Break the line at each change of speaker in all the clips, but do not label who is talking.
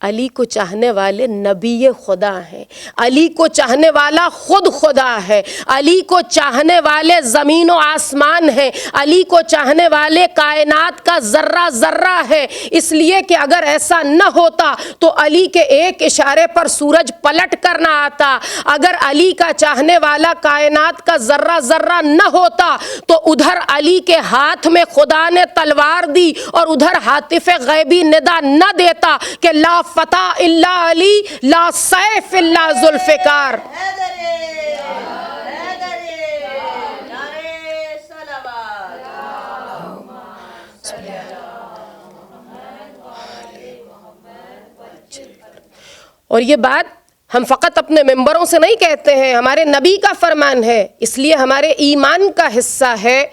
علی کو چاہنے والے نبی خدا ہیں، علی کو چاہنے والا خود خدا ہے، علی کو چاہنے والے زمین و آسمان ہیں، علی کو چاہنے والے کائنات کا ذرہ ذرہ ہے۔ اس لیے کہ اگر ایسا نہ ہوتا تو علی کے ایک اشارے پر سورج پلٹ کر نہ آتا، اگر علی کا چاہنے والا کائنات کا ذرہ ذرہ نہ ہوتا تو ادھر علی کے ہاتھ میں خدا نے تلوار دی اور ادھر ہاتف غیبی ندا نہ دیتا کہ لا فتح الا علی لا سیف الا ذوالفقار۔ اور یہ بات ہم فقط اپنے ممبروں سے نہیں کہتے ہیں، ہمارے نبی کا فرمان ہے، اس لیے ہمارے ایمان کا حصہ ہے۔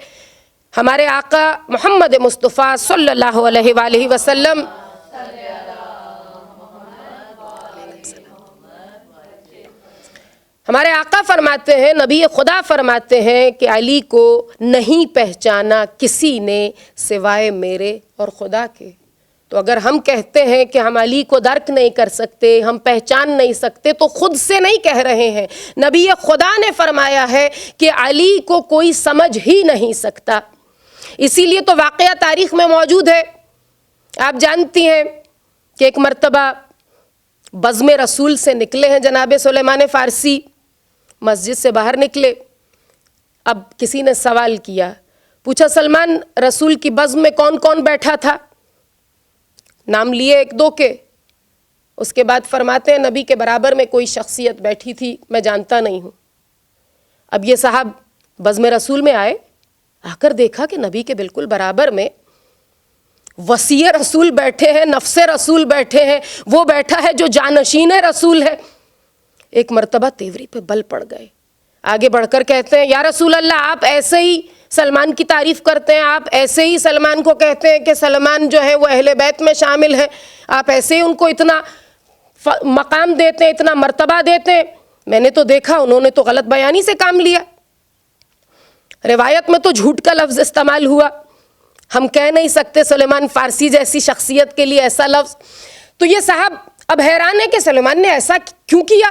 ہمارے آقا محمد مصطفیٰ صلی اللہ علیہ وآلہ وسلم ہمارے آقا فرماتے ہیں، نبی خدا فرماتے ہیں کہ علی کو نہیں پہچانا کسی نے سوائے میرے اور خدا کے۔ تو اگر ہم کہتے ہیں کہ ہم علی کو درک نہیں کر سکتے، ہم پہچان نہیں سکتے، تو خود سے نہیں کہہ رہے ہیں، نبی خدا نے فرمایا ہے کہ علی کو کوئی سمجھ ہی نہیں سکتا۔ اسی لیے تو واقعہ تاریخ میں موجود ہے۔ آپ جانتی ہیں کہ ایک مرتبہ بزم رسول سے نکلے ہیں جناب سلیمان فارسی، مسجد سے باہر نکلے، اب کسی نے سوال کیا، پوچھا سلمان رسول کی بزم میں کون کون بیٹھا تھا؟ نام لیے ایک دو کے، اس کے بعد فرماتے ہیں نبی کے برابر میں کوئی شخصیت بیٹھی تھی، میں جانتا نہیں ہوں۔ اب یہ صاحب بزم رسول میں آئے، آ کر دیکھا کہ نبی کے بالکل برابر میں وصی رسول بیٹھے ہیں، نفس رسول بیٹھے ہیں، وہ بیٹھا ہے جو جانشین رسول ہے۔ ایک مرتبہ تیوری پہ بل پڑ گئے، آگے بڑھ کر کہتے ہیں یا رسول اللہ آپ ایسے ہی سلمان کی تعریف کرتے ہیں، آپ ایسے ہی سلمان کو کہتے ہیں کہ سلمان جو ہے وہ اہل بیت میں شامل ہے، آپ ایسے ہی ان کو اتنا مقام دیتے ہیں، اتنا مرتبہ دیتے ہیں، میں نے تو دیکھا انہوں نے تو غلط بیانی سے کام لیا، روایت میں تو جھوٹ کا لفظ استعمال ہوا، ہم کہہ نہیں سکتے سلیمان فارسی جیسی شخصیت کے لیے ایسا لفظ۔ تو یہ صاحب اب حیران ہے کہ سلیمان نے ایسا کیوں کیا؟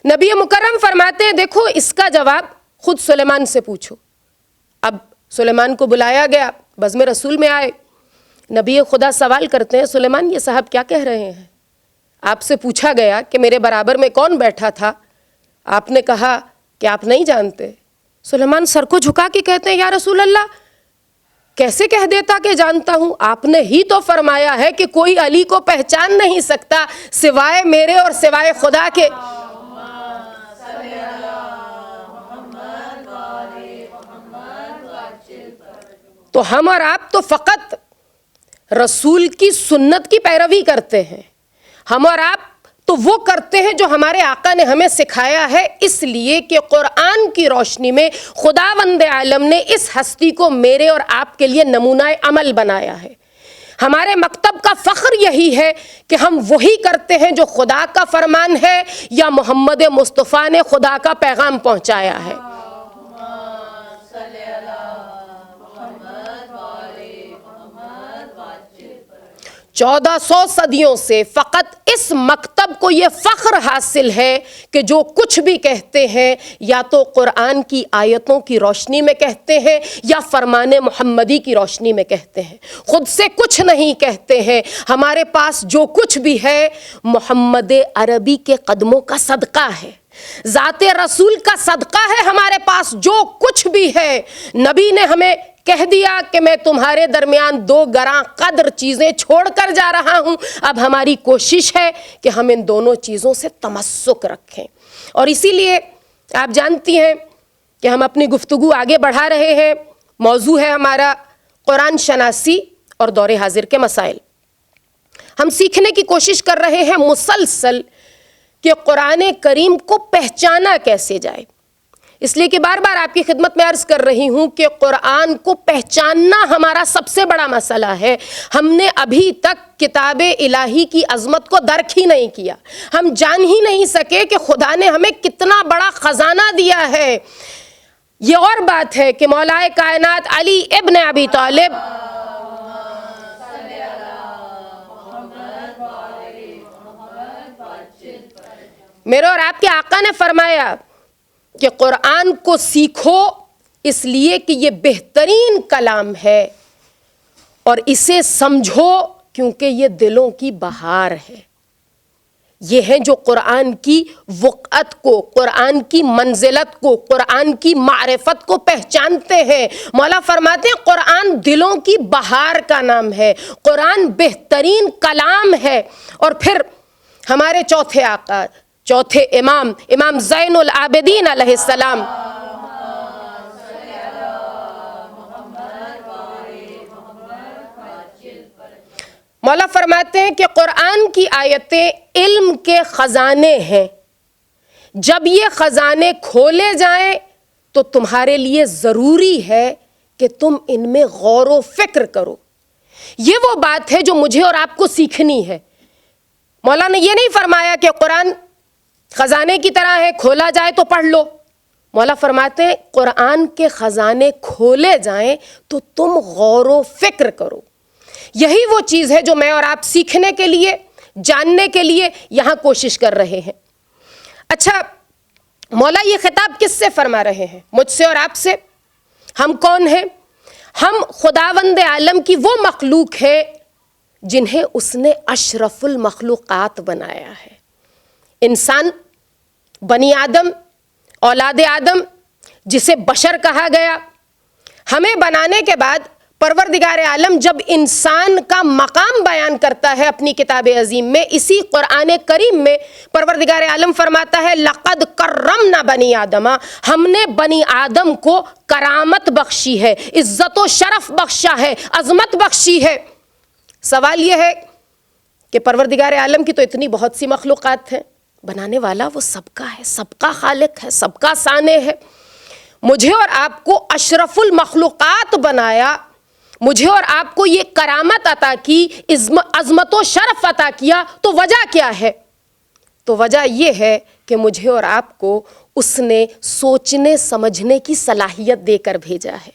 نبی مکرم فرماتے ہیں دیکھو اس کا جواب خود سلیمان سے پوچھو۔ اب سلیمان کو بلایا گیا، بزم رسول میں آئے، نبی خدا سوال کرتے ہیں سلیمان یہ صاحب کیا کہہ رہے ہیں؟ آپ سے پوچھا گیا کہ میرے برابر میں کون بیٹھا تھا، آپ نے کہا کہ آپ نہیں جانتے۔ سلیمان سر کو جھکا کے کہتے ہیں یا رسول اللہ کیسے کہہ دیتا کہ جانتا ہوں، آپ نے ہی تو فرمایا ہے کہ کوئی علی کو پہچان نہیں سکتا سوائے میرے اور سوائے خدا کے۔ تو ہم اور آپ تو فقط رسول کی سنت کی پیروی کرتے ہیں، ہم اور آپ تو وہ کرتے ہیں جو ہمارے آقا نے ہمیں سکھایا ہے، اس لیے کہ قرآن کی روشنی میں خداوند عالم نے اس ہستی کو میرے اور آپ کے لیے نمونہ عمل بنایا ہے۔ ہمارے مکتب کا فخر یہی ہے کہ ہم وہی کرتے ہیں جو خدا کا فرمان ہے یا محمد مصطفیٰ نے خدا کا پیغام پہنچایا ہے۔ 1400 صدیوں سے فقط اس مکتب کو یہ فخر حاصل ہے کہ جو کچھ بھی کہتے ہیں یا تو قرآن کی آیتوں کی روشنی میں کہتے ہیں یا فرمان محمدی کی روشنی میں کہتے ہیں، خود سے کچھ نہیں کہتے ہیں۔ ہمارے پاس جو کچھ بھی ہے محمد عربی کے قدموں کا صدقہ ہے، ذات رسول کا صدقہ ہے۔ ہمارے پاس جو کچھ بھی ہے نبی نے ہمیں کہہ دیا کہ میں تمہارے درمیان 2 گراں قدر چیزیں چھوڑ کر جا رہا ہوں، اب ہماری کوشش ہے کہ ہم ان دونوں چیزوں سے تمسک رکھیں۔ اور اسی لیے آپ جانتی ہیں کہ ہم اپنی گفتگو آگے بڑھا رہے ہیں، موضوع ہے ہمارا قرآن شناسی اور دور حاضر کے مسائل۔ ہم سیکھنے کی کوشش کر رہے ہیں مسلسل کہ قرآن کریم کو پہچانا کیسے جائے، اس لیے کہ بار بار آپ کی خدمت میں عرض کر رہی ہوں کہ قرآن کو پہچاننا ہمارا سب سے بڑا مسئلہ ہے۔ ہم نے ابھی تک کتاب الہی کی عظمت کو درک ہی نہیں کیا، ہم جان ہی نہیں سکے کہ خدا نے ہمیں کتنا بڑا خزانہ دیا ہے۔ یہ اور بات ہے کہ مولا کائنات علی ابن ابی طالب میرے اور آپ کے آقا نے فرمایا کہ قرآن کو سیکھو اس لیے کہ یہ بہترین کلام ہے، اور اسے سمجھو کیونکہ یہ دلوں کی بہار ہے۔ یہ ہیں جو قرآن کی وقعت کو، قرآن کی منزلت کو، قرآن کی معرفت کو پہچانتے ہیں۔ مولا فرماتے ہیں قرآن دلوں کی بہار کا نام ہے، قرآن بہترین کلام ہے۔ اور پھر ہمارے چوتھے آقا، چوتھے امام زین العابدین علیہ السلام، مولا فرماتے ہیں کہ قرآن کی آیتیں علم کے خزانے ہیں، جب یہ خزانے کھولے جائیں تو تمہارے لیے ضروری ہے کہ تم ان میں غور و فکر کرو۔ یہ وہ بات ہے جو مجھے اور آپ کو سیکھنی ہے۔ مولا نے یہ نہیں فرمایا کہ قرآن خزانے کی طرح ہے، کھولا جائے تو پڑھ لو۔ مولا فرماتے ہیں قرآن کے خزانے کھولے جائیں تو تم غور و فکر کرو۔ یہی وہ چیز ہے جو میں اور آپ سیکھنے کے لیے، جاننے کے لیے یہاں کوشش کر رہے ہیں۔ اچھا، مولا یہ خطاب کس سے فرما رہے ہیں؟ مجھ سے اور آپ سے۔ ہم کون ہیں؟ ہم خداوند عالم کی وہ مخلوق ہے جنہیں اس نے اشرف المخلوقات بنایا ہے۔ انسان، بنی آدم، اولاد آدم، جسے بشر کہا گیا، ہمیں بنانے کے بعد پروردگار عالم جب انسان کا مقام بیان کرتا ہے اپنی کتاب عظیم میں، اسی قرآن کریم میں پروردگار عالم فرماتا ہے لقد کرمنا بنی آدم، ہم نے بنی آدم کو کرامت بخشی ہے، عزت و شرف بخشا ہے، عظمت بخشی ہے۔ سوال یہ ہے کہ پروردگار عالم کی تو اتنی بہت سی مخلوقات ہیں، بنانے والا وہ سب کا ہے، سب کا خالق ہے، سب کا ثانی ہے۔ مجھے اور آپ کو اشرف المخلوقات بنایا، مجھے اور آپ کو یہ کرامت عطا کی، عظمت و شرف عطا کیا، تو وجہ کیا ہے؟ تو وجہ یہ ہے کہ مجھے اور آپ کو اس نے سوچنے سمجھنے کی صلاحیت دے کر بھیجا ہے۔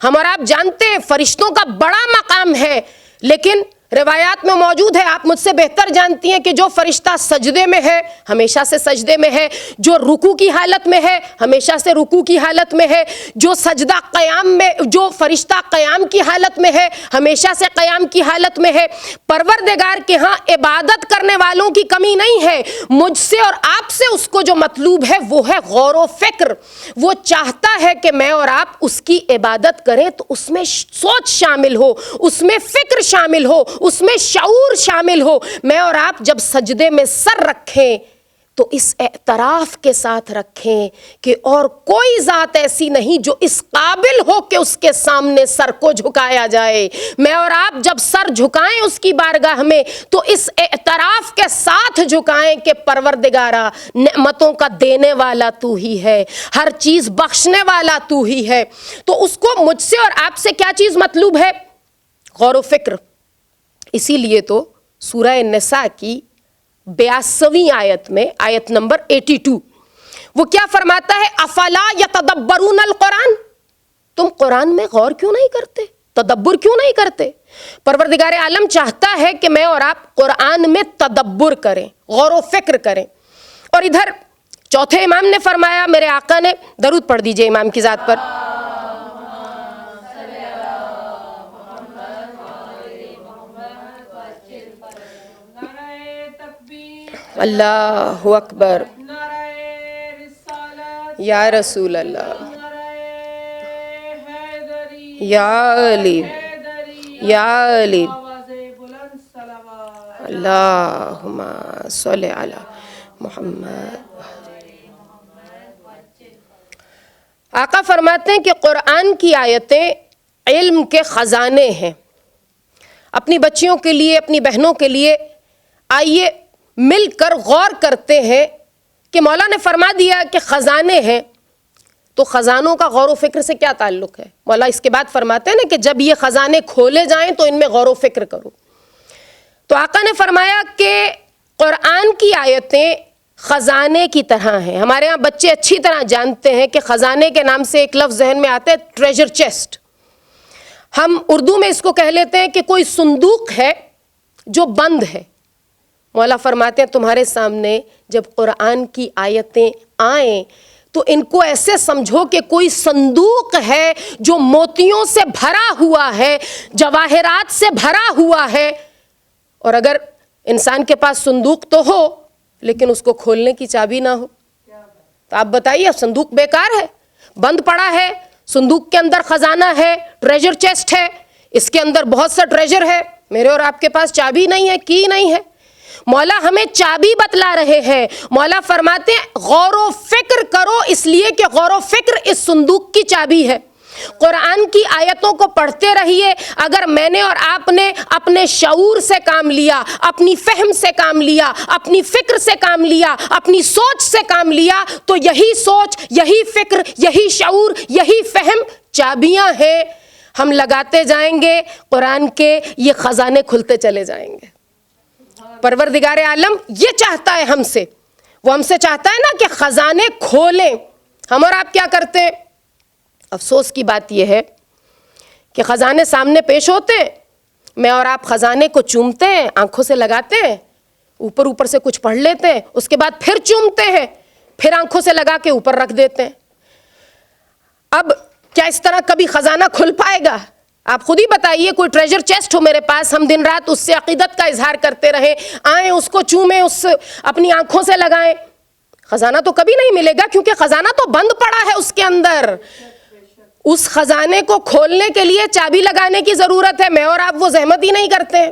ہم اور آپ جانتے ہیں فرشتوں کا بڑا مقام ہے، لیکن روایات میں موجود ہے، آپ مجھ سے بہتر جانتی ہیں کہ جو فرشتہ سجدے میں ہے ہمیشہ سے سجدے میں ہے، جو رکوع کی حالت میں ہے ہمیشہ سے رکوع کی حالت میں ہے، جو سجدہ قیام میں، جو فرشتہ قیام کی حالت میں ہے ہمیشہ سے قیام کی حالت میں ہے۔ پروردگار کے ہاں عبادت کرنے والوں کی کمی نہیں ہے، مجھ سے اور آپ سے اس کو جو مطلوب ہے وہ ہے غور و فکر۔ وہ چاہتا ہے کہ میں اور آپ اس کی عبادت کریں تو اس میں سوچ شامل ہو، اس میں فکر شامل ہو، اس میں شعور شامل ہو۔ میں اور آپ جب سجدے میں سر رکھیں تو اس اعتراف کے ساتھ رکھیں کہ اور کوئی ذات ایسی نہیں جو اس قابل ہو کہ اس کے سامنے سر کو جھکایا جائے۔ میں اور آپ جب سر جھکائیں اس کی بارگاہ میں تو اس اعتراف کے ساتھ جھکائیں کہ پروردگارا نعمتوں کا دینے والا تو ہی ہے، ہر چیز بخشنے والا تو ہی ہے۔ تو اس کو مجھ سے اور آپ سے کیا چیز مطلوب ہے؟ غور و فکر۔ اسی لیے تو سورہ النساء کی 82ویں آیت میں، آیت نمبر 82، وہ کیا فرماتا ہے؟ افلا یتدبرون القرآن، تم قرآن میں غور کیوں نہیں کرتے، تدبر کیوں نہیں کرتے؟ پروردگار عالم چاہتا ہے کہ میں اور آپ قرآن میں تدبر کریں، غور و فکر کریں۔ اور ادھر چوتھے امام نے فرمایا، میرے آقا نے، درود پڑھ دیجئے امام کی ذات پر، اللہ اکبر، یا رسول اللہ، یا علی، یا علی، اللہم صلی علی محمد۔ آقا فرماتے ہیں کہ قرآن کی آیتیں علم کے خزانے ہیں۔ اپنی بچیوں کے لیے، اپنی بہنوں کے لیے آئیے مل کر غور کرتے ہیں کہ مولا نے فرما دیا کہ خزانے ہیں، تو خزانوں کا غور و فکر سے کیا تعلق ہے؟ مولا اس کے بعد فرماتے ہیں نا کہ جب یہ خزانے کھولے جائیں تو ان میں غور و فکر کرو۔ تو آقا نے فرمایا کہ قرآن کی آیتیں خزانے کی طرح ہیں۔ ہمارے ہاں بچے اچھی طرح جانتے ہیں کہ خزانے کے نام سے ایک لفظ ذہن میں آتا ہے، ٹریجر چیسٹ۔ ہم اردو میں اس کو کہہ لیتے ہیں کہ کوئی صندوق ہے جو بند ہے، مولا فرماتے ہیں تمہارے سامنے جب قرآن کی آیتیں آئیں تو ان کو ایسے سمجھو کہ کوئی صندوق ہے جو موتیوں سے بھرا ہوا ہے، جواہرات سے بھرا ہوا ہے. اور اگر انسان کے پاس صندوق تو ہو لیکن اس کو کھولنے کی چابی نہ ہو تو آپ بتائیے صندوق بیکار ہے، بند پڑا ہے. صندوق کے اندر خزانہ ہے، ٹریجر چیسٹ ہے، اس کے اندر بہت سا ٹریجر ہے، میرے اور آپ کے پاس چابی نہیں ہے، کی نہیں ہے. مولا ہمیں چابی بتلا رہے ہیں. مولا فرماتے ہیں غور و فکر کرو، اس لیے کہ غور و فکر اس صندوق کی چابی ہے. قرآن کی آیتوں کو پڑھتے رہیے. اگر میں نے اور آپ نے اپنے شعور سے کام لیا، اپنی فہم سے کام لیا، اپنی فکر سے کام لیا، اپنی سوچ سے کام لیا تو یہی سوچ، یہی فکر، یہی شعور، یہی فہم چابیاں ہیں. ہم لگاتے جائیں گے قرآن کے، یہ خزانے کھلتے چلے جائیں گے. پروردگار عالم یہ چاہتا ہے ہم سے، وہ ہم سے چاہتا ہے نا کہ خزانے کھولیں. ہم اور آپ کیا کرتے ہیں؟ افسوس کی بات یہ ہے کہ خزانے سامنے پیش ہوتے ہیں، میں اور آپ خزانے کو چومتے ہیں، آنکھوں سے لگاتے ہیں، اوپر سے کچھ پڑھ لیتے ہیں، اس کے بعد پھر چومتے ہیں، پھر آنکھوں سے لگا کے اوپر رکھ دیتے ہیں. اب کیا اس طرح کبھی خزانہ کھل پائے گا؟ آپ خود ہی بتائیے. کوئی ٹریجر چیسٹ ہو میرے پاس، ہم دن رات اس سے عقیدت کا اظہار کرتے رہیں، آئیں اس کو چومیں، اس اپنی آنکھوں سے لگائیں، خزانہ تو کبھی نہیں ملے گا کیونکہ خزانہ تو بند پڑا ہے اس کے اندر. اس خزانے کو کھولنے کے لیے چابی لگانے کی ضرورت ہے. میں اور آپ وہ زحمت ہی نہیں کرتے ہیں.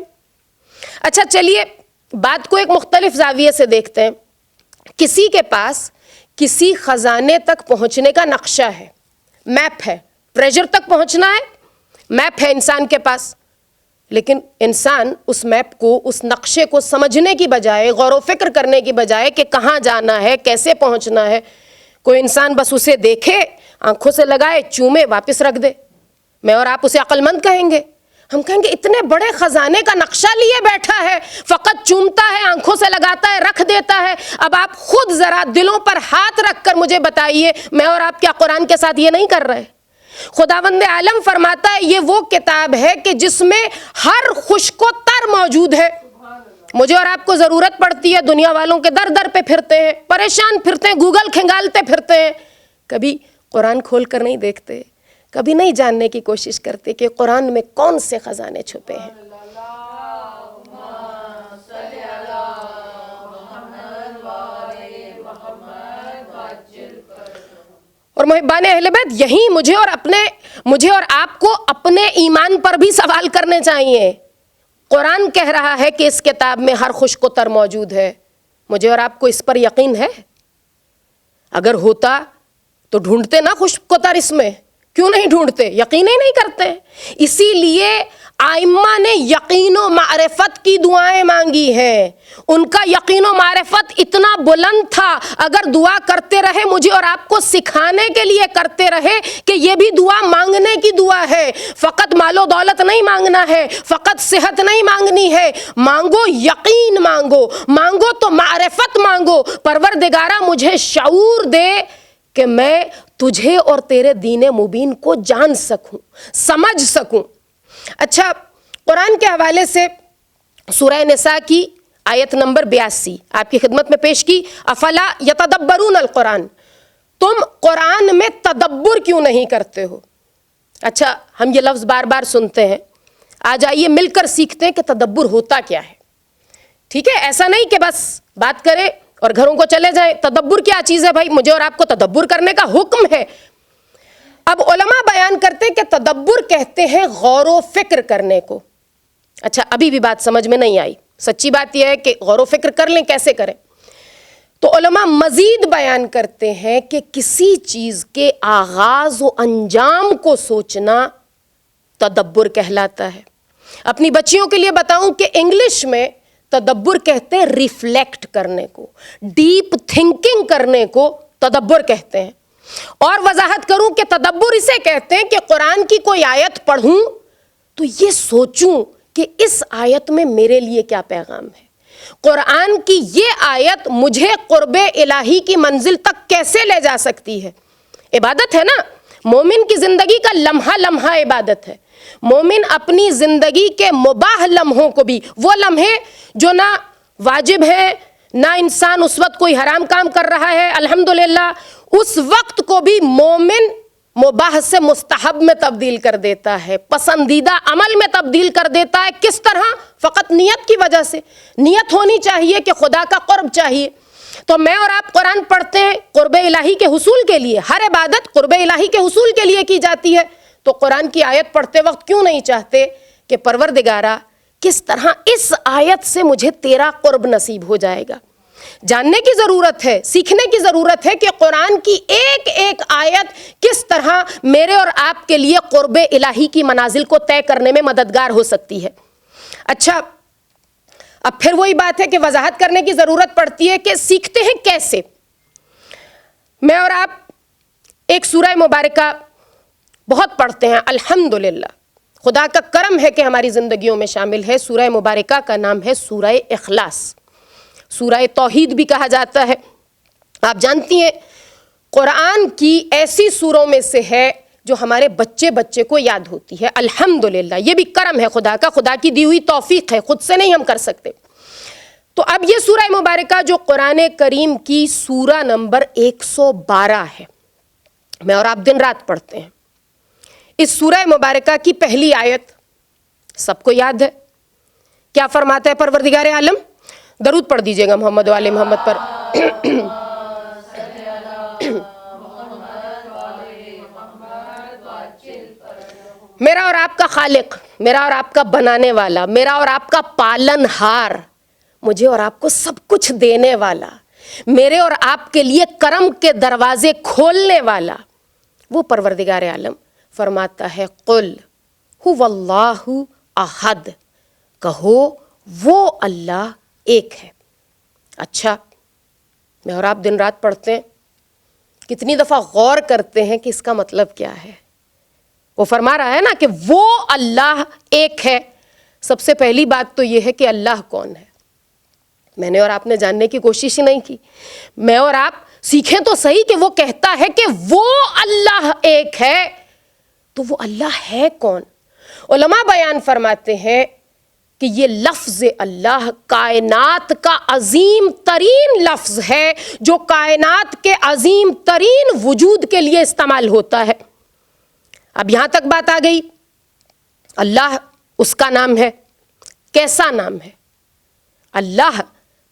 اچھا چلیے بات کو ایک مختلف زاویے سے دیکھتے ہیں. کسی کے پاس کسی خزانے تک پہنچنے کا نقشہ ہے، میپ ہے، ٹریجر تک پہنچنا ہے، میپ ہے انسان کے پاس، لیکن انسان اس میپ کو، اس نقشے کو سمجھنے کی بجائے، غور و فکر کرنے کی بجائے کہ کہاں جانا ہے، کیسے پہنچنا ہے، کوئی انسان بس اسے دیکھے، آنکھوں سے لگائے، چومے، واپس رکھ دے. میں اور آپ اسے عقل مند کہیں گے؟ ہم کہیں گے اتنے بڑے خزانے کا نقشہ لیے بیٹھا ہے، فقط چومتا ہے، آنکھوں سے لگاتا ہے، رکھ دیتا ہے. اب آپ خود ذرا دلوں پر ہاتھ رکھ کر مجھے بتائیے میں اور آپ کیا قرآن کے ساتھ یہ نہیں کر رہے؟ خداوند عالم فرماتا ہے یہ وہ کتاب ہے کہ جس میں ہر خشک و تر موجود ہے. مجھے اور آپ کو ضرورت پڑتی ہے، دنیا والوں کے در در پہ پھرتے ہیں، پریشان پھرتے ہیں، گوگل کھنگالتے پھرتے ہیں، کبھی قرآن کھول کر نہیں دیکھتے، کبھی نہیں جاننے کی کوشش کرتے کہ قرآن میں کون سے خزانے چھپے ہیں. اور محبان اہل بیت یہی مجھے اور آپ کو اپنے ایمان پر بھی سوال کرنے چاہیے. قرآن کہہ رہا ہے کہ اس کتاب میں ہر خشک و تر موجود ہے. مجھے اور آپ کو اس پر یقین ہے؟ اگر ہوتا تو ڈھونڈتے نا خشک و تر اس میں، کیوں نہیں ڈھونڈتے؟ یقین ہی نہیں کرتے. اسی لیے آئمہ نے یقین و معرفت کی دعائیں مانگی ہیں. ان کا یقین و معرفت اتنا بلند تھا، اگر دعا کرتے رہے مجھے اور آپ کو سکھانے کے لیے کرتے رہے کہ یہ بھی دعا مانگنے کی دعا ہے. فقط مال و دولت نہیں مانگنا ہے، فقط صحت نہیں مانگنی ہے، مانگو یقین، مانگو تو معرفت مانگو. پروردگارہ مجھے شعور دے کہ میں تجھے اور تیرے دین مبین کو جان سکوں، سمجھ سکوں. اچھا قرآن کے حوالے سے سورہ نساء کی آیت نمبر 82 آپ کی خدمت میں پیش کی. افلا یتدبرون القرآن، تم قرآن میں تدبر کیوں نہیں کرتے ہو؟ اچھا ہم یہ لفظ بار بار سنتے ہیں، آج آئیے مل کر سیکھتے ہیں کہ تدبر ہوتا کیا ہے. ٹھیک ہے، ایسا نہیں کہ بس بات کریں اور گھروں کو چلے جائیں. تدبر کیا چیز ہے بھائی؟ مجھے اور آپ کو تدبر کرنے کا حکم ہے. اب علماء بیان کرتے ہیں کہ تدبر کہتے ہیں غور و فکر کرنے کو. اچھا ابھی بھی بات سمجھ میں نہیں آئی. سچی بات یہ ہے کہ غور و فکر کر لیں، کیسے کریں؟ تو علماء مزید بیان کرتے ہیں کہ کسی چیز کے آغاز و انجام کو سوچنا تدبر کہلاتا ہے. اپنی بچیوں کے لیے بتاؤں کہ انگلش میں تدبر کہتے ہیں ریفلیکٹ کرنے کو، ڈیپ تھنکنگ کرنے کو تدبر کہتے ہیں. اور وضاحت کروں کہ تدبر اسے کہتے ہیں کہ قرآن کی کوئی آیت پڑھوں تو یہ سوچوں کہ اس آیت میں میرے لیے کیا پیغام ہے، قرآن کی یہ آیت مجھے قرب الہی کی منزل تک کیسے لے جا سکتی ہے. عبادت ہے نا، مومن کی زندگی کا لمحہ لمحہ عبادت ہے. مومن اپنی زندگی کے مباح لمحوں کو بھی، وہ لمحے جو نہ واجب ہیں، نہ انسان اس وقت کوئی حرام کام کر رہا ہے، الحمدللہ اس وقت کو بھی مومن مباح سے مستحب میں تبدیل کر دیتا ہے، پسندیدہ عمل میں تبدیل کر دیتا ہے۔ کس طرح؟ فقط نیت کی وجہ سے۔ نیت ہونی چاہیے کہ خدا کا قرب چاہیے۔ تو میں اور آپ قرآن پڑھتے ہیں قرب الہی کے حصول کے لیے، ہر عبادت قرب الہی کے حصول کے لیے کی جاتی ہے، تو قرآن کی آیت پڑھتے وقت کیوں نہیں چاہتے کہ پروردگارا کس طرح اس آیت سے مجھے تیرا قرب نصیب ہو جائے گا؟ جاننے کی ضرورت ہے، سیکھنے کی ضرورت ہے کہ قرآن کی ایک ایک آیت کس طرح میرے اور آپ کے لیے قرب الہی کی منازل کو طے کرنے میں مددگار ہو سکتی ہے۔ اچھا، اب پھر وہی بات ہے کہ وضاحت کرنے کی ضرورت پڑتی ہے کہ سیکھتے ہیں کیسے۔ میں اور آپ ایک سورہ مبارکہ بہت پڑھتے ہیں، الحمدللہ خدا کا کرم ہے کہ ہماری زندگیوں میں شامل ہے۔ سورہ مبارکہ کا نام ہے سورہ اخلاص، سورہ توحید بھی کہا جاتا ہے۔ آپ جانتی ہیں قرآن کی ایسی سوروں میں سے ہے جو ہمارے بچے بچے کو یاد ہوتی ہے، الحمدللہ۔ یہ بھی کرم ہے خدا کا، خدا کی دی ہوئی توفیق ہے، خود سے نہیں ہم کر سکتے۔ تو اب یہ سورہ مبارکہ جو قرآن کریم کی سورہ نمبر 112 ہے، میں اور آپ دن رات پڑھتے ہیں۔ اس سورہ مبارکہ کی پہلی آیت سب کو یاد ہے، کیا فرماتا ہے پروردگار عالم؟ درود پڑھ دیجئے گا محمد و آل محمد پر۔ میرا اور آپ کا خالق، میرا اور آپ کا بنانے والا، میرا اور آپ کا پالن ہار، مجھے اور آپ کو سب کچھ دینے والا، میرے اور آپ کے لیے کرم کے دروازے کھولنے والا، وہ پروردگار عالم فرماتا ہے قل هو اللہ احد، کہو وہ اللہ ایک ہے۔ اچھا، میں اور آپ دن رات پڑھتے ہیں، کتنی دفعہ غور کرتے ہیں کہ اس کا مطلب کیا ہے؟ وہ فرما رہا ہے نا کہ وہ اللہ ایک ہے۔ سب سے پہلی بات تو یہ ہے کہ اللہ کون ہے؟ میں نے اور آپ نے جاننے کی کوشش ہی نہیں کی۔ میں اور آپ سیکھیں تو صحیح کہ وہ کہتا ہے کہ وہ اللہ ایک ہے، تو وہ اللہ ہے کون؟ علماء بیان فرماتے ہیں کہ یہ لفظ اللہ کائنات کا عظیم ترین لفظ ہے، جو کائنات کے عظیم ترین وجود کے لیے استعمال ہوتا ہے۔ اب یہاں تک بات آ گئی، اللہ اس کا نام ہے، کیسا نام ہے؟ اللہ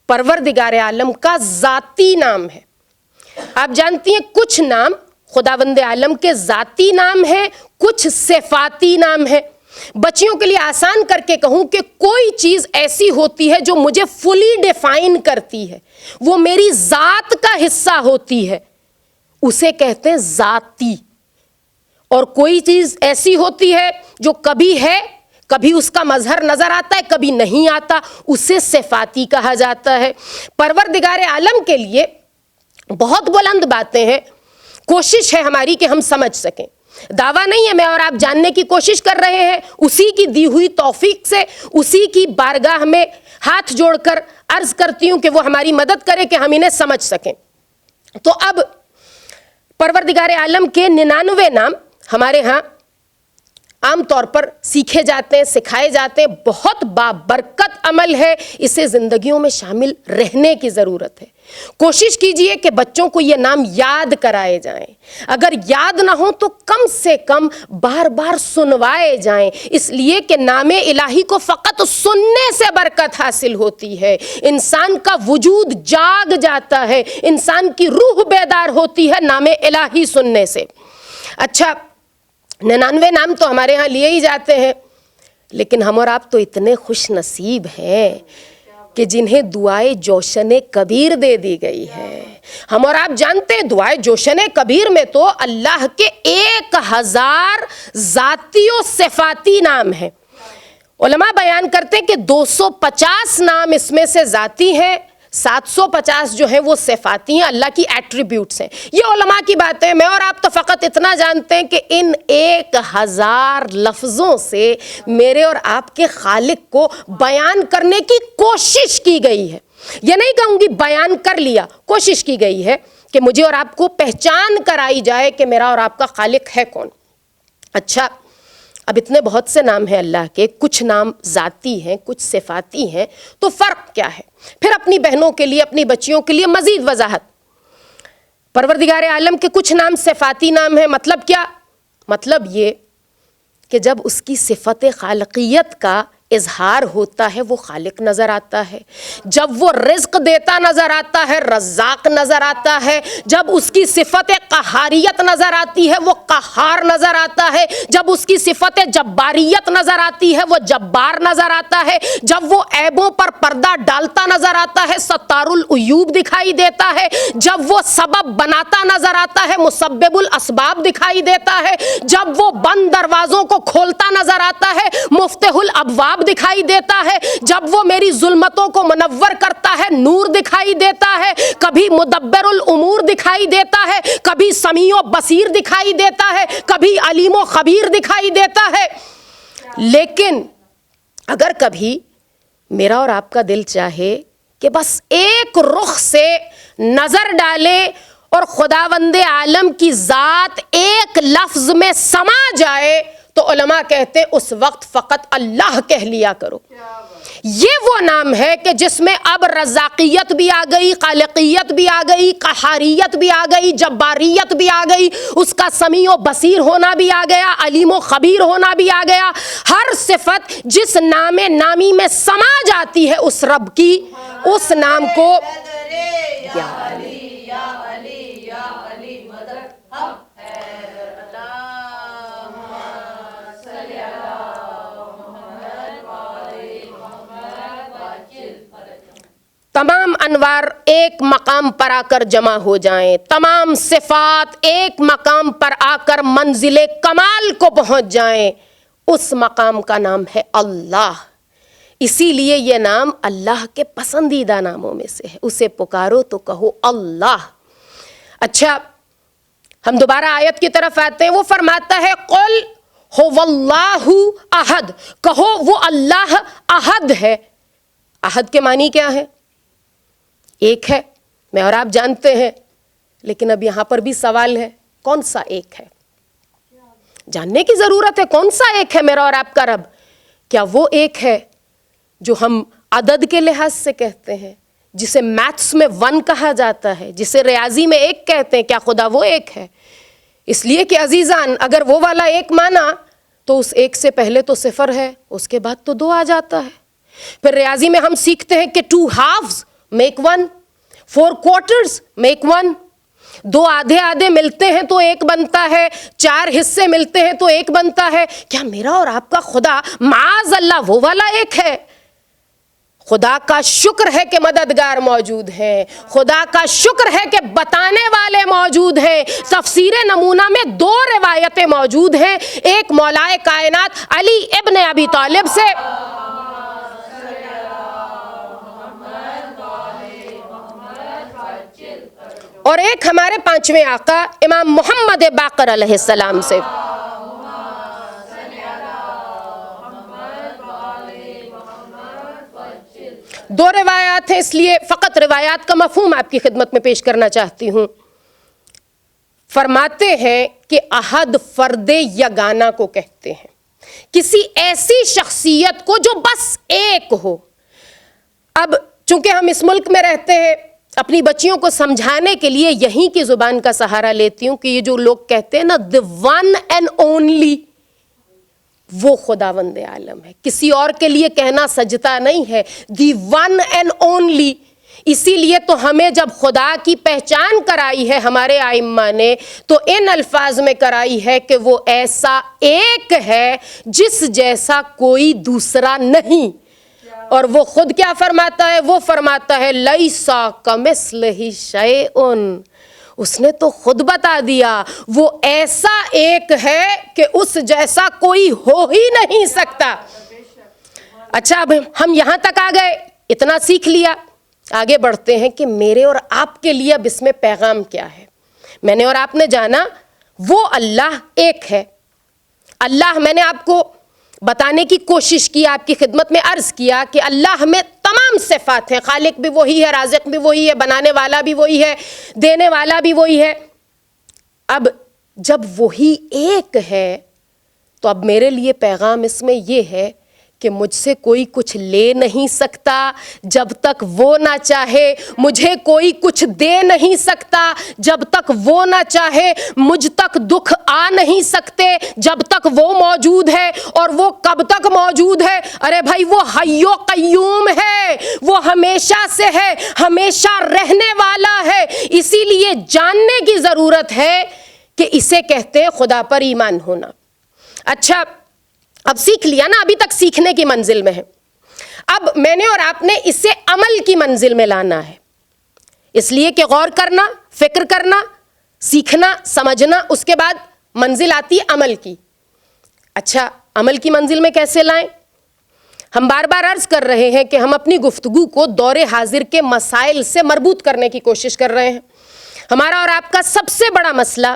پروردگار عالم کا ذاتی نام ہے۔ آپ جانتی ہیں کچھ نام خداوند عالم کے ذاتی نام ہے، کچھ صفاتی نام ہے۔ بچیوں کے لیے آسان کر کے کہوں کہ کوئی چیز ایسی ہوتی ہے جو مجھے فلی ڈیفائن کرتی ہے، وہ میری ذات کا حصہ ہوتی ہے، اسے کہتے ہیں ذاتی۔ اور کوئی چیز ایسی ہوتی ہے جو کبھی ہے، کبھی اس کا مظہر نظر آتا ہے، کبھی نہیں آتا، اسے صفاتی کہا جاتا ہے۔ پروردگار عالم کے لیے بہت بلند باتیں ہیں، کوشش ہے ہماری کہ ہم سمجھ سکیں۔ دعویٰ نہیں ہے، میں اور آپ جاننے کی کوشش کر رہے ہیں، اسی کی دی ہوئی توفیق سے، اسی کی بارگاہ میں ہاتھ جوڑ کر عرض کرتی ہوں کہ وہ ہماری مدد کرے کہ ہم انہیں سمجھ سکیں۔ تو اب پروردگار عالم کے 99 نام ہمارے ہاں عام طور پر سیکھے جاتے ہیں، سکھائے جاتے ہیں، بہت بابرکت عمل ہے، اسے زندگیوں میں شامل رہنے کی ضرورت ہے۔ کوشش کیجئے کہ بچوں کو یہ نام یاد کرائے جائیں، اگر یاد نہ ہو تو کم سے کم بار بار سنوائے جائیں، اس لیے کہ نام الہی کو فقط سننے سے برکت حاصل ہوتی ہے، انسان کا وجود جاگ جاتا ہے، انسان کی روح بیدار ہوتی ہے نام الہی سننے سے۔ اچھا، 99 نام تو ہمارے ہاں لیے ہی جاتے ہیں، لیکن ہم اور آپ تو اتنے خوش نصیب ہیں کہ جنہیں دعائے جوشن کبیر دے دی گئی ہے۔ ہم اور آپ جانتے ہیں دعائے جوشن کبیر میں تو اللہ کے 1000 ذاتی و صفاتی نام ہیں۔ علماء بیان کرتے ہیں کہ 250 نام اس میں سے ذاتی ہیں، 750 جو ہیں وہ صفاتی ہیں، اللہ کی ایٹریبیوٹس ہیں۔ یہ علماء کی بات ہے، میں اور آپ تو فقط اتنا جانتے ہیں کہ ان 1000 لفظوں سے میرے اور آپ کے خالق کو بیان کرنے کی کوشش کی گئی ہے۔ یہ نہیں کہوں گی بیان کر لیا، کوشش کی گئی ہے کہ مجھے اور آپ کو پہچان کرائی جائے کہ میرا اور آپ کا خالق ہے کون۔ اچھا، اب اتنے بہت سے نام ہیں اللہ کے، کچھ نام ذاتی ہیں، کچھ صفاتی ہیں، تو فرق کیا ہے؟ پھر اپنی بہنوں کے لیے، اپنی بچیوں کے لیے مزید وضاحت۔ پروردگار عالم کے کچھ نام صفاتی نام ہیں، مطلب کیا؟ مطلب یہ کہ جب اس کی صفت خالقیت کا اظہار ہوتا ہے وہ خالق نظر آتا ہے، جب وہ رزق دیتا نظر آتا ہے رزاق نظر آتا ہے، جب اس کی صفت قہاریت نظر آتی ہے وہ قہار نظر آتا ہے، جب اس کی صفت جباریت نظر آتی ہے وہ جبار نظر آتا ہے، جب وہ عیبوں پر پردہ ڈالتا نظر آتا ہے ستار العیوب دکھائی دیتا ہے، جب وہ سبب بناتا نظر آتا ہے مسبب الاسباب دکھائی دیتا ہے، جب وہ بند دروازوں کو کھولتا نظر آتا ہے مفتح الابواب دکھائی دیتا ہے، جب وہ میری ظلمتوں کو منور کرتا ہے نور دکھائی دیتا ہے، کبھی مدبر الامور دکھائی دیتا ہے، کبھی سمیع و بصیر دکھائی دیتا ہے، کبھی علیم و خبیر دکھائی دیتا ہے۔ لیکن اگر کبھی میرا اور آپ کا دل چاہے کہ بس ایک رخ سے نظر ڈالے اور خداوند عالم کی ذات ایک لفظ میں سما جائے تو علماء کہتے ہیں اس وقت فقط اللہ کہہ لیا کرو۔ یہ وہ نام ہے کہ جس میں اب رزاقیت بھی آ گئی، خالقیت بھی آ گئی، قہاریت بھی آ گئی، جباریت بھی آ گئی، اس کا سمیع و بصیر ہونا بھی آ گیا، علیم و خبیر ہونا بھی آ گیا۔ ہر صفت جس نام نامی میں سما جاتی ہے اس رب کی، اس نام کو یا تمام انوار ایک مقام پر آ کر جمع ہو جائیں، تمام صفات ایک مقام پر آ کر منزل کمال کو پہنچ جائیں، اس مقام کا نام ہے اللہ۔ اسی لیے یہ نام اللہ کے پسندیدہ ناموں میں سے ہے، اسے پکارو تو کہو اللہ۔ اچھا ہم دوبارہ آیت کی طرف آتے ہیں، وہ فرماتا ہے قل هو اللہ احد، کہو وہ اللہ احد ہے۔ احد کے معنی کیا ہے؟ ایک ہے، میں اور آپ جانتے ہیں، لیکن اب یہاں پر بھی سوال ہے کون سا ایک ہے؟ جاننے کی ضرورت ہے کون سا ایک ہے میرا اور آپ کا رب؟ کیا وہ ایک ہے جو ہم عدد کے لحاظ سے کہتے ہیں، جسے میتھس میں 1 کہا جاتا ہے، جسے ریاضی میں 1 کہتے ہیں؟ کیا خدا وہ ایک ہے؟ اس لیے کہ عزیزان اگر وہ والا ایک مانا تو اس ایک سے پہلے تو 0 ہے، اس کے بعد تو 2 آ جاتا ہے۔ پھر ریاضی میں ہم سیکھتے ہیں کہ 2 halves make 1، 4 quarters make 1، 2 آدھے آدھے ملتے ہیں تو 1 بنتا ہے، 4 حصے ملتے ہیں تو 1 بنتا ہے۔ کیا میرا اور آپ کا خدا معاذ اللہ وہ والا ایک ہے؟ خدا کا شکر ہے کہ مددگار موجود ہیں، خدا کا شکر ہے کہ بتانے والے موجود ہیں۔ تفسیر نمونہ میں 2 روایتیں موجود ہیں، ایک مولائے کائنات علی ابن ابی طالب سے، اور ایک ہمارے 5ویں آقا امام محمد باقر علیہ السلام سے۔ دو روایات ہیں، اس لیے فقط روایات کا مفہوم آپ کی خدمت میں پیش کرنا چاہتی ہوں۔ فرماتے ہیں کہ احد فرد یگانہ کو کہتے ہیں، کسی ایسی شخصیت کو جو بس ایک ہو۔ اب چونکہ ہم اس ملک میں رہتے ہیں، اپنی بچیوں کو سمجھانے کے لیے یہیں کی زبان کا سہارا لیتی ہوں کہ یہ جو لوگ کہتے ہیں نا the one and only، وہ خداوند عالم ہے، کسی اور کے لیے کہنا سجدہ نہیں ہے، the one and only۔ اسی لیے تو ہمیں جب خدا کی پہچان کرائی ہے ہمارے ائمہ نے تو ان الفاظ میں کرائی ہے کہ وہ ایسا ایک ہے جس جیسا کوئی دوسرا نہیں۔ اور وہ خود کیا فرماتا ہے؟ وہ فرماتا ہے لیسا کمثلہ شیء، اس نے تو خود بتا دیا وہ ایسا ایک ہے کہ اس جیسا کوئی ہو ہی نہیں سکتا۔ اچھا اب ہم یہاں تک آ گئے، اتنا سیکھ لیا، آگے بڑھتے ہیں کہ میرے اور آپ کے لیے اب اس میں پیغام کیا ہے۔ میں نے اور آپ نے جانا وہ اللہ ایک ہے۔ اللہ میں نے آپ کو بتانے کی کوشش کی، آپ کی خدمت میں عرض کیا کہ اللہ میں تمام صفات ہیں، خالق بھی وہی ہے، رازق بھی وہی ہے، بنانے والا بھی وہی ہے، دینے والا بھی وہی ہے۔ اب جب وہی ایک ہے تو اب میرے لیے پیغام اس میں یہ ہے کہ مجھ سے کوئی کچھ لے نہیں سکتا جب تک وہ نہ چاہے، مجھے کوئی کچھ دے نہیں سکتا جب تک وہ نہ چاہے، مجھ تک دکھ آ نہیں سکتے جب تک وہ موجود ہے، اور وہ کب تک موجود ہے؟ ارے بھائی وہ حی و قیوم ہے، وہ ہمیشہ سے ہے، ہمیشہ رہنے والا ہے، اسی لیے جاننے کی ضرورت ہے کہ اسے کہتے ہیں خدا پر ایمان ہونا۔ اچھا، اب سیکھ لیا نا، ابھی تک سیکھنے کی منزل میں ہے، اب میں نے اور آپ نے اسے عمل کی منزل میں لانا ہے، اس لیے کہ غور کرنا، فکر کرنا، سیکھنا، سمجھنا، اس کے بعد منزل آتی ہے عمل کی۔ اچھا، عمل کی منزل میں کیسے لائیں؟ ہم بار بار عرض کر رہے ہیں کہ ہم اپنی گفتگو کو دور حاضر کے مسائل سے مربوط کرنے کی کوشش کر رہے ہیں۔ ہمارا اور آپ کا سب سے بڑا مسئلہ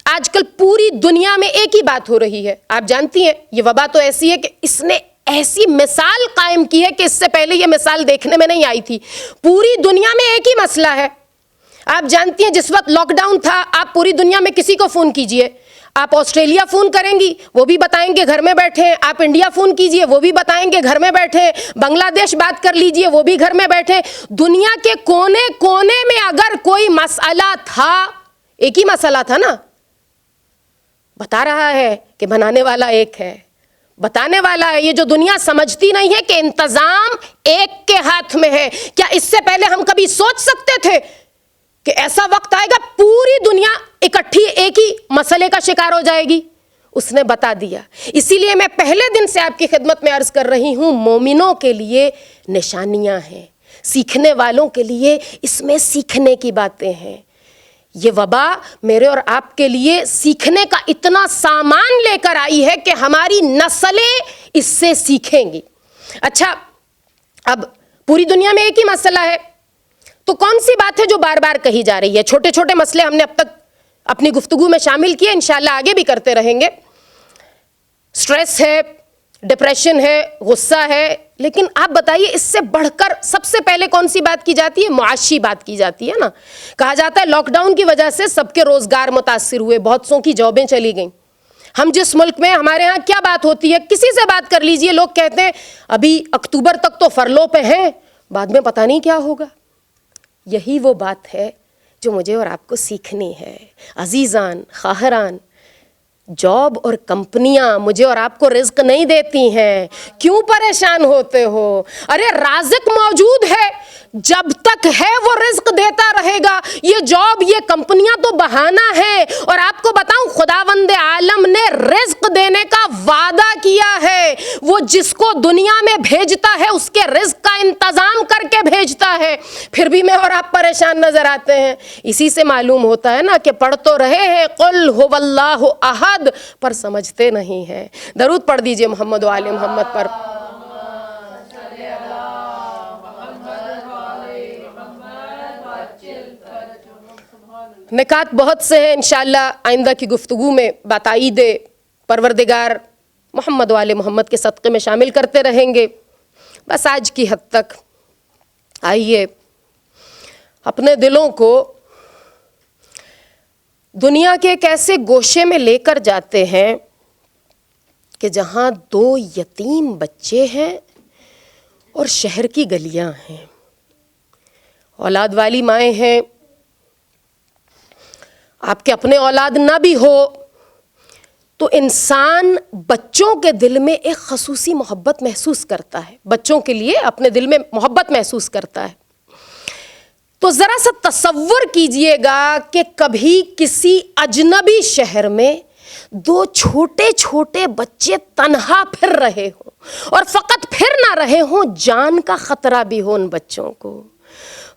آج کل پوری دنیا میں ایک ہی بات ہو رہی ہے، آپ جانتی ہیں یہ وبا تو ایسی ہے کہ اس نے ایسی مثال قائم کی ہے کہ اس سے پہلے یہ مثال دیکھنے میں نہیں آئی تھی۔ پوری دنیا میں ایک ہی مسئلہ ہے، آپ جانتی ہیں جس وقت لاک ڈاؤن تھا، آپ پوری دنیا میں کسی کو فون کیجئے، آپ آسٹریلیا فون کریں گی وہ بھی بتائیں گے گھر میں بیٹھے ہیں، آپ انڈیا فون کیجئے وہ بھی بتائیں گے گھر میں بیٹھے ہیں، بنگلہ دیش بات کر لیجئے وہ بھی گھر میں بیٹھے ہیں۔ دنیا کے کونے کونے میں اگر کوئی مسئلہ تھا، ایک ہی مسئلہ تھا نا، بتا رہا ہے کہ بنانے والا ایک ہے، بتانے والا ہے۔ یہ جو دنیا سمجھتی نہیں ہے کہ انتظام ایک کے ہاتھ میں ہے، کیا اس سے پہلے ہم کبھی سوچ سکتے تھے کہ ایسا وقت آئے گا پوری دنیا اکٹھی ایک ہی مسئلے کا شکار ہو جائے گی؟ اس نے بتا دیا۔ اسی لیے میں پہلے دن سے آپ کی خدمت میں عرض کر رہی ہوں، مومنوں کے لیے نشانیاں ہیں، سیکھنے والوں کے لیے اس میں سیکھنے کی باتیں ہیں۔ یہ وبا میرے اور آپ کے لیے سیکھنے کا اتنا سامان لے کر آئی ہے کہ ہماری نسلیں اس سے سیکھیں گی۔ اچھا، اب پوری دنیا میں ایک ہی مسئلہ ہے، تو کون سی بات ہے جو بار بار کہی جا رہی ہے؟ چھوٹے چھوٹے مسئلے ہم نے اب تک اپنی گفتگو میں شامل کیے، انشاءاللہ آگے بھی کرتے رہیں گے۔ سٹریس ہے، ڈپریشن ہے، غصہ ہے، لیکن آپ بتائیے اس سے بڑھ کر سب سے پہلے کون سی بات کی جاتی ہے؟ معاشی بات کی جاتی ہے نا۔ کہا جاتا ہے لاک ڈاؤن کی وجہ سے سب کے روزگار متاثر ہوئے، بہت سوں کی جابیں چلی گئیں۔ ہم جس ملک میں، ہمارے ہاں کیا بات ہوتی ہے، کسی سے بات کر لیجئے، لوگ کہتے ہیں ابھی اکتوبر تک تو فرلو پہ ہیں، بعد میں پتہ نہیں کیا ہوگا۔ یہی وہ بات ہے جو مجھے اور آپ کو سیکھنی ہے۔ عزیزان، خواہران، جاب اور کمپنیاں مجھے اور آپ کو رزق نہیں دیتی ہیں، کیوں پریشان ہوتے ہو؟ ارے رازق موجود ہے، جب تک ہے وہ رزق دیتا رہے گا۔ یہ جاب، یہ کمپنیاں تو بہانہ ہے، اور آپ کو بتاؤں خداوند عالم نے رزق دینے کا وعدہ کیا ہے۔ وہ جس کو دنیا میں بھیجتا ہے اس کے رزق کا انتظام کر کے بھیجتا ہے، پھر بھی میں اور آپ پریشان نظر آتے ہیں۔ اسی سے معلوم ہوتا ہے نا کہ پڑھ تو رہے ہیں قل هو اللہ احد، پر سمجھتے نہیں ہیں۔ درود پڑھ دیجئے محمد و آل محمد پر۔ نکات بہت سے ہیں، انشاءاللہ آئندہ کی گفتگو میں بتائید پروردگار محمد و آل محمد کے صدقے میں شامل کرتے رہیں گے۔ بس آج کی حد تک آئیے اپنے دلوں کو دنیا کے ایک ایسے گوشے میں لے کر جاتے ہیں کہ جہاں 2 یتیم بچے ہیں اور شہر کی گلیاں ہیں، اولاد والی مائیں ہیں، آپ کے اپنے اولاد نہ بھی ہو تو انسان بچوں کے دل میں ایک خصوصی محبت محسوس کرتا ہے، بچوں کے لیے اپنے دل میں محبت محسوس کرتا ہے۔ تو ذرا سا تصور کیجئے گا کہ کبھی کسی اجنبی شہر میں 2 چھوٹے چھوٹے بچے تنہا پھر رہے ہوں، اور فقط پھر نہ رہے ہوں، جان کا خطرہ بھی ہو ان بچوں کو۔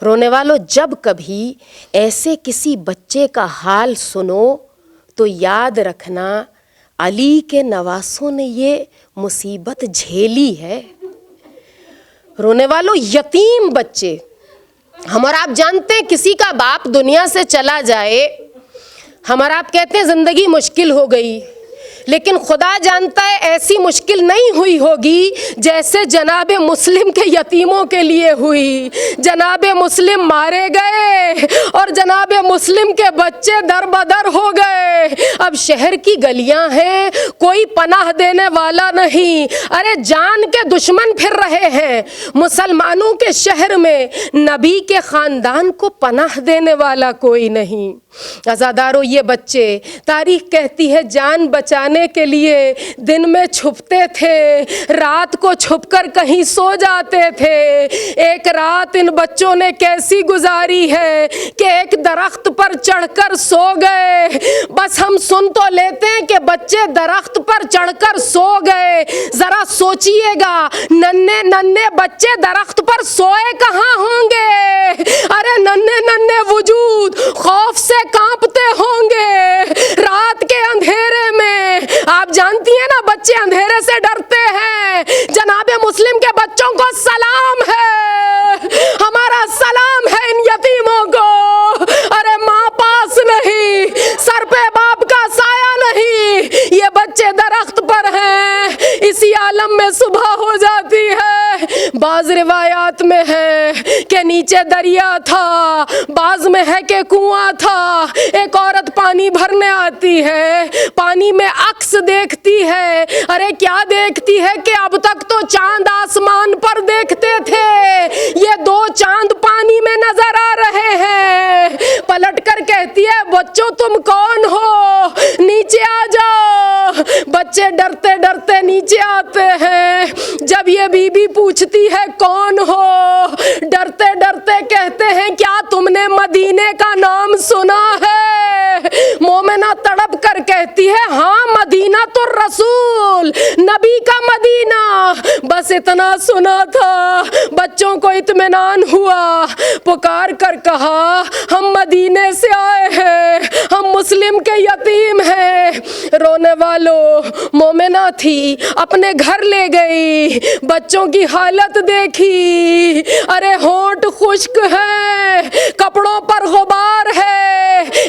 رونے والوں، جب کبھی ایسے کسی بچے کا حال سنو تو یاد رکھنا علی کے نواسوں نے یہ مصیبت جھیلی ہے۔ رونے والوں، یتیم بچے، ہم اور آپ جانتے ہیں کسی کا باپ دنیا سے چلا جائے، ہم اور آپ کہتے ہیں زندگی مشکل ہو گئی، لیکن خدا جانتا ہے ایسی مشکل نہیں ہوئی ہوگی جیسے جناب مسلم کے یتیموں کے لیے ہوئی. جناب مسلم مارے گئے اور جناب مسلم کے بچے در بدر ہو گئے. اب شہر کی گلیاں ہیں, کوئی پناہ دینے والا نہیں. ارے جان کے دشمن پھر رہے ہیں. مسلمانوں کے شہر میں نبی کے خاندان کو پناہ دینے والا کوئی نہیں. عزادارو, یہ بچے, تاریخ کہتی ہے جان بچانے کے لیے دن میں چھپتے تھے, رات کو چھپ کر کہیں سو جاتے تھے. ایک رات ان بچوں نے کیسی گزاری ہے کہ ایک درخت پر چڑھ کر سو گئے. بس ہم سن تو لیتے ہیں کہ بچے درخت پر چڑھ کر سو گئے. ذرا سوچئے گا, ننھے ننھے بچے درخت پر سوئے کہاں ہوں گے؟ ارے ننھے ننھے وجود خوف سے کانپتے ہوں گے رات کے اندھیرے میں. آپ جانتی ہیں نا بچے اندھیرے سے ڈرتے ہیں. جناب مسلم کے بچوں کو سلام ہے, ہمارا سلام ہے ان یتیموں کو. ارے ماں پاس نہیں, سر پہ باپ کا سایہ نہیں, یہ بچے درخت پر ہیں. اسی عالم میں صبح ہو جاتی ہے. بعض روایات میں ہے کہ نیچے دریا تھا, بعض میں ہے کہ کنواں تھا. ایک عورت پانی بھرنے آتی ہے, پانی میں عکس دیکھتی ہے. ارے کیا دیکھتی ہے کہ اب تک تو چاند آسمان پر دیکھتے تھے, یہ دو چاند پانی میں نظر آ رہے ہیں. پلٹ کر کہتی ہے بچوں تم کون ہو, نیچے آ جاؤ. بچے ڈرتے ڈرتے نیچے آتے ہیں. جب یہ بی بی پوچھتی ہے کون ہو, ڈرتے ڈرتے کہتے ہیں کیا تم نے مدینے کا نام سنا ہے؟ مومنہ تڑپ کر کہتی ہے ہاں مدینہ تو رسول, نبی کا مدینہ, بس اتنا سنا تھا. بچوں کو اطمینان ہوا, پکار کر کہا ہم مدینے سے آئے ہیں, ہم مسلم کے یتیم ہیں. رونے والوں, مومنہ تھی, اپنے گھر لے گئی, بچوں کی حالت دیکھی. ارے ہونٹ خشک ہے, کپڑوں پر غبار ہے.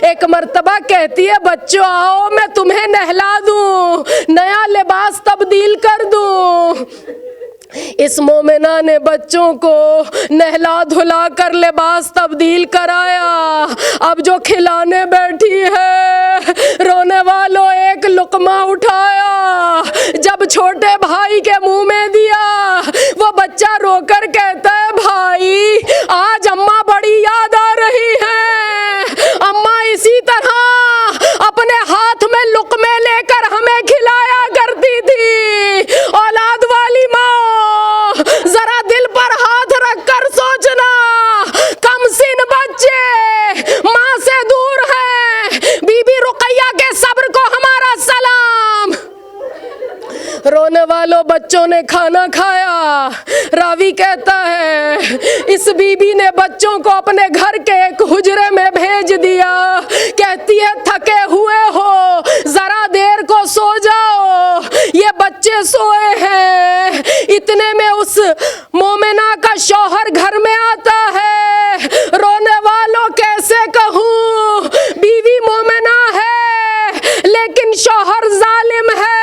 ایک مرتبہ کہتی ہے بچوں آؤ میں تمہیں نہلا دوں, نیا لباس تبدیل کر دوں. اس مومنہ نے بچوں کو نہلا دھلا کر لباس تبدیل کرایا. اب جو کھلانے بیٹھی ہے, رونے والوں ایک لقمہ اٹھایا, جب چھوٹے بھائی کے منہ میں دیا, وہ بچہ رو کر کہتا ہے بھائی آج اماں بڑی یاد آ رہی ہے. اماں اسی طرح اپنے ہاتھ میں لقمے لے کر ہمیں کھلایا کرتی تھی. اولاد والی ماں, ذرا دل پر ہاتھ رکھ کر سوچنا, کم سن بچے ماں سے دور ہیں. بی بی رقیہ کے صبر کو ہمارا سلام. رونے والوں بچوں نے کھانا کھایا. راوی کہتا ہے اس بی بی نے بچوں کو اپنے گھر کے ایک حجرے میں بھیج دیا. کہتی ہے تھکے ہوئے ہو, ذرا دیر کو سو جاؤ. یہ بچے سوئے ہیں. اتنے میں اس مومنہ کا شوہر گھر میں آتا ہے. رونے والوں کیسے کہوں, بیوی مومنہ ہے لیکن شوہر ظالم ہے.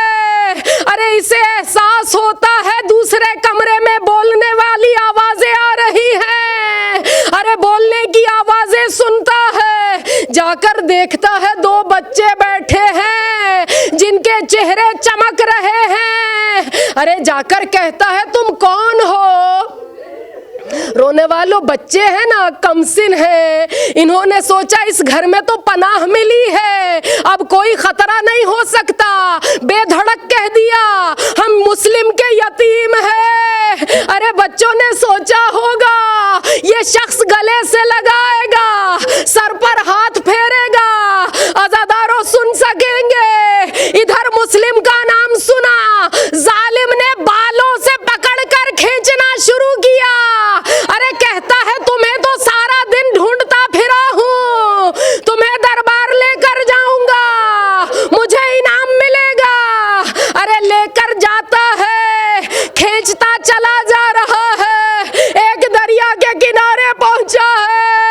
ارے اسے احساس ہوتا ہے دوسرے کمرے میں بولنے والی آوازیں آ رہی ہیں. ارے بولنے کی آوازیں سنتا ہے, جا کر دیکھتا ہے دو بچے بیٹھے ہیں جن کے چہرے چمک رہے ہیں. ارے جا کر کہتا ہے تم کون ہو؟ رونے والوں بچے ہیں نا, کم سن ہیں. انہوں نے سوچا اس گھر میں تو پناہ ملی ہے, اب کوئی خطرہ نہیں ہو سکتا. بے دھڑک کہہ دیا ہم مسلم کے یتیم ہیں. ارے بچوں نے سوچا ہوگا یہ شخص گلے سے لگائے گا, سر پر ہاتھ پھیرے گا. عزاداروں سن سکیں گے, ادھر مسلم کا نام سنا, ظالم نے بالوں سے پکڑ کر کھینچنا شروع کیا. ارے کہتا ہے تمہیں تو سارا دن ڈھونڈتا پھرا ہوں, تمہیں دربار لے کر جاؤں گا, مجھے انعام ملے گا. ارے لے کر جاتا ہے, کھینچتا چلا جا رہا ہے. ایک دریا کے کنارے پہنچا ہے,